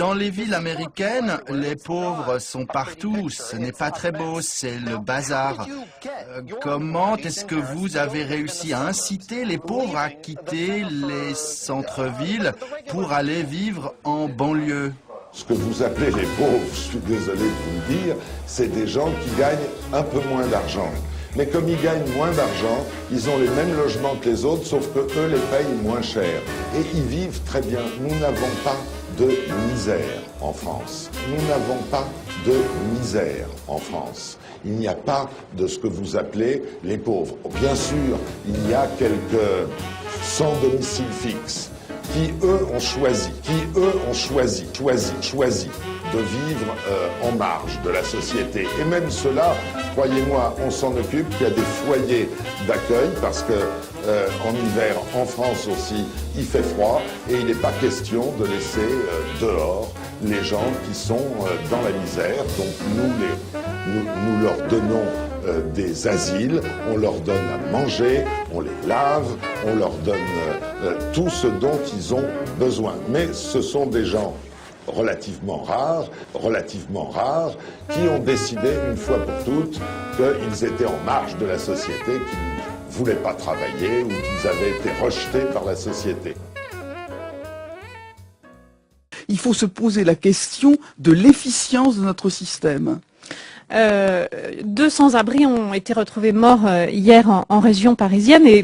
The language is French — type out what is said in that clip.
Dans les villes américaines, les pauvres sont partout. Ce n'est pas très beau, c'est le bazar. Comment est-ce que vous avez réussi à inciter les pauvres à quitter les centres-villes pour aller vivre en banlieue? Ce que vous appelez les pauvres, je suis désolé de vous le dire, c'est des gens qui gagnent un peu moins d'argent. Mais comme ils gagnent moins d'argent, ils ont les mêmes logements que les autres, sauf que eux les payent moins cher. Et ils vivent très bien. Nous n'avons pas de misère en France. Nous n'avons pas de misère en France. Il n'y a pas de ce que vous appelez les pauvres. Bien sûr, il y a quelques sans domicile fixe qui, eux, ont choisi de vivre en marge de la société. Et même cela, croyez-moi, on s'en occupe. Il y a des foyers d'accueil parce que en hiver, en France aussi, il fait froid et il n'est pas question de laisser dehors les gens qui sont dans la misère. Donc nous leur donnons des asiles, on leur donne à manger, on les lave, on leur donne tout ce dont ils ont besoin. Mais ce sont des gens relativement rares, qui ont décidé une fois pour toutes qu'ils étaient en marge de la société, qu'ils ne voulaient pas travailler ou qu'ils avaient été rejetés par la société. Il faut se poser la question de l'efficience de notre système. 2 sans-abri ont été retrouvés morts hier en région parisienne et